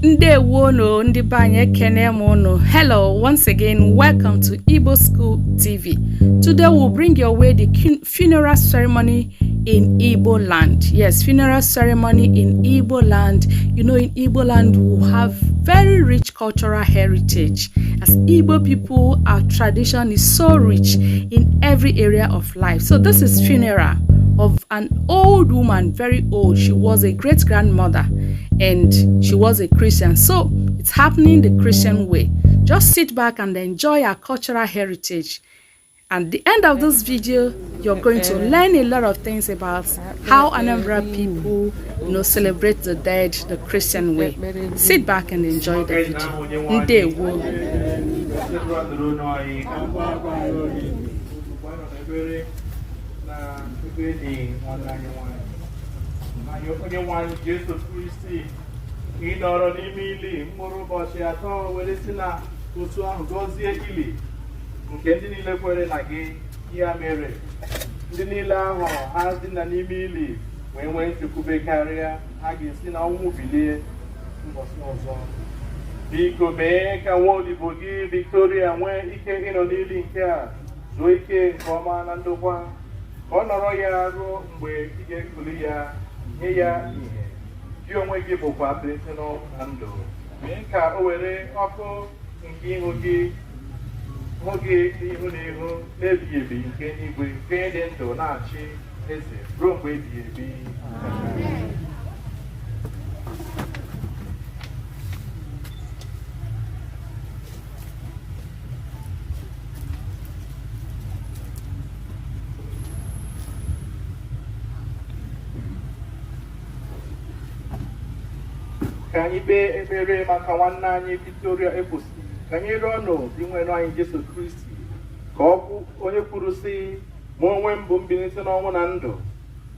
Ndewono ndị be anyị ekene m unu. Hello, once again, welcome to Igbo School TV. Today we'll bring your way the funeral ceremony in Igbo land. Yes, funeral ceremony in Igbo land. You know, in Igbo land we have very rich cultural heritage. As Igbo people, our tradition is so rich in every area of life. So this is funeral of an old woman, very old. She was a great-grandmother and she was a Christian. So it's happening the Christian way. Just sit back and enjoy our cultural heritage. At the end of this video, you're going to learn a lot of things about how Anambra people, celebrate the dead the Christian way. Sit back and enjoy the video. Ndewo. Onye nwanyị Jesu Kristi ịnọrọ n'ime ili mkpụrụ ụbọchị atọ were si na otu ahụ gọzie ili nke ndị niile kwere na gị. Ya mere ndị niile ahụ ha dị na n'ime ili wee nwee nchekwube karịa, ha ga-esi na ọnwụ bilie ụbọchị ọzọ. Biko mee ka nwa odibo gị Victoria nwee ike ịnọ n'ili nke a zuo ike nke ọma na ndokwa, ka ọ nọrọ ya ruo mgbe ị ga-ekuli ya nye ya ihe. Gị onwe gị bụkwa mbilite na ndụ. Mee ka o were ọkụ nke ihu gị hụ gị n'ihu n'ihu n'ebighị ebi nke n'igwe, nke dị ndụ na-achị eze ruo mgbe ebighị ebi. Ka anyị kpee ekpere maka nwanne anyị Victoria Ekwusi. Ka anyị rịọ di nwere anyị Jesu Kristi ka ọ bụ onye kwuru sị, mụ onwe m bụ mbilite n'ọnwụ na ndụ.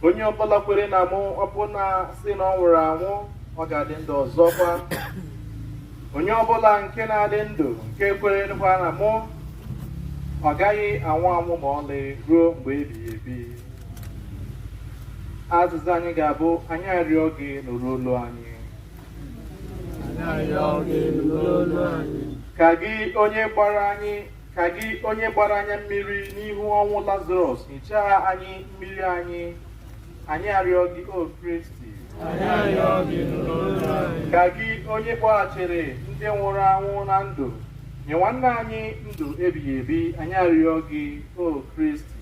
Onye ọbụla kwere na mụ, ọbụna sị na ọ nwụrụ anwụ, ọ ga-adị ndụ ọzọkwa. Onye ọbụla nke na-adị ndụ nke kwerekwa na mụ, ọ gaghị anwụ anwụ ma ọlị ruo mgbe ebighị ebi. Azịza anyị ga-abụ, anyị arịọ gị nụrụ olu anyị. Ka gị onye gbara anya mmiri n'ihu ọnwụ Lazarus hichaa anyị mmiri anyị. Anyị arịọ gị, o Kristi. Ka gị onye kpọghachiri ndị nwụrụ anwụ na ndụ nye nwanne anyị ndụ ebighị ebi. Anyị arịọ gị, o Kristi.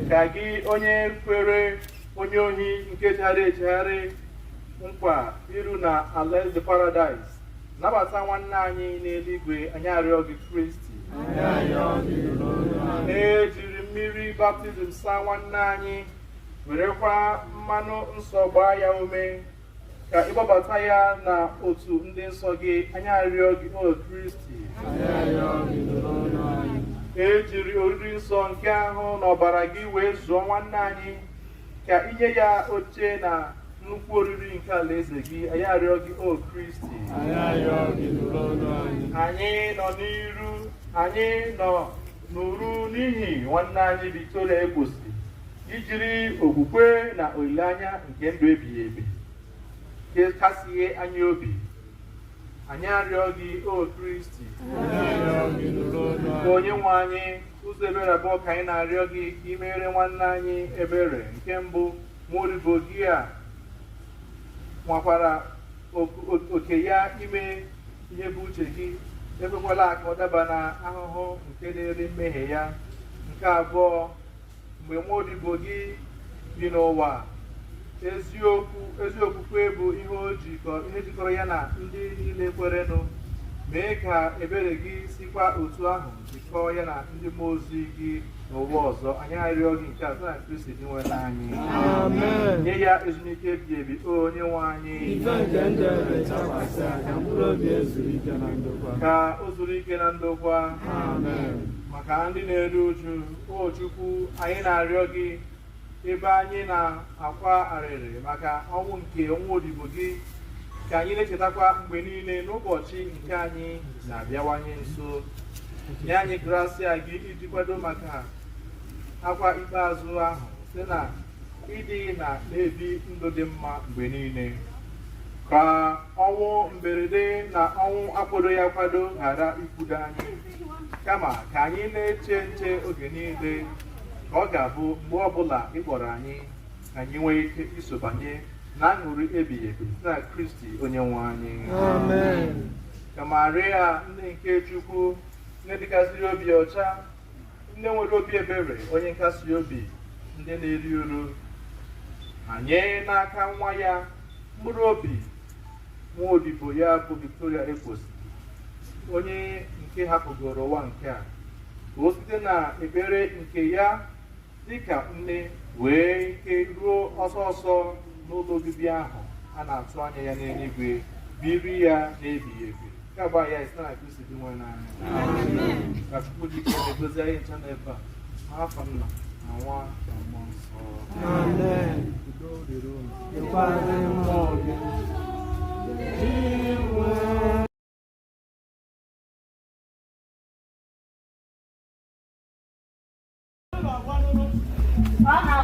Ka gị onye kwere onye ohi nke chegharị echegharị nkwa iru na alaeze Paradaịs nabata nwanne anyị n'eluigwe. Anyị arịọ gị, Kristi. Ejiri mmiri baptizim saa nwanne anyị, werekwa mmanụ nsọ gbaa ya ume ka ịgbabata ya na otu ndị nsọ gị. Anyị arịọ gị, o Kristi. Ejiri oriri nsọ nke ahụ na ọbara gị wee zụọ nwanne anyị ka inye ya oche na nnukwu oriri nke alaeze gị. Anyị arịọ gị, o Kristi. Anyị nọ n'uru n'ihi nwanne anyị Victoria Ekwusi, ijiri okwukwe na olileanya nke ndụ ebighị ebi nke kasie anyị obi. Anyị arịọ gị, o Kristi. Onye nwe anyị, ụzọ ebere abụọ ka anyị na-arịọ gị ka imere nwanne anyị ebere. Nke mbụ, nwa odibo gị a nwakwara oke ya ime ihe bụ uche gị. Ekwekwala ka ọ daba na ahụhụ nke dịrị mmehie ya. Nke abụọ, mgbe nwa odibo gị bi n'ụwa, ezi okwukwe bụ ihe jikọrọ ya na ndị niile kwerenụ. Mee ka ebere gị sikwa otu ahụ jikọọ ya na ndị mmụọ ozi gị n'ụwa ọzọ. Anyị arịọ gị nke a site na Kristi dị nwere anyị. Amen. Nye ya ezumike ebighị ebi, onye nwe anyị. Ka o zuru ike na ndokwa. Amen. Maka ndị na-eru uju, o Chukwu, anyị na-arịọ gị ebe anyị na-akwa arịrị maka ọnwụ nke nwa odibo gị, ka anyị na-echetakwa mgbe niile n'ụbọchị nke anyị na-abịawanye nso. Nye anyị gracia gị iji kwado maka akwa ikpeazụ ahụ site na ịdị na-ebi ndụ dị mma mgbe niile. Ka ọnwụ mberede na ọnwụ akwado ya akwado ghara ikwudo anyị, kama ka anyị na-eche nche oge niile ka ọ ga-abụ mgbe ọbụla ị kpọrọ anyị ka anyị nwee ike iso banye na aṅụrị ebighị ebi na Kristi onye nwe anyị. Ka Maria nne nke Chukwu, nne dịgasịrị obi ọcha, nne nwere obi ebere, onye nkasi obi, ndị na-eri uru, anyị n'aka nwa ya mkpụrụ obi nwa odibo ya bụ Victoria Ekwosi, onye nke hapụgoro ụwa nke a, ka o site na ekpere nke ya dịka nne wee ike ruo ọsọ ọsọ n'ụlọ obibi ahụ a na-atụ anya ya n'eluigwe, biri ya na-ebighị ebi. Ka gba ya isi na Kristi dị nwe n'anya. Ka Chukwu dị ike na-egozi anyị ncha n'ebe a, n'afọ Nna na Nwa na Mmụọ Nsọ. Udo dịrị unu. Dịkwara mmụọ gị. Bye.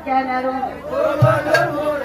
General.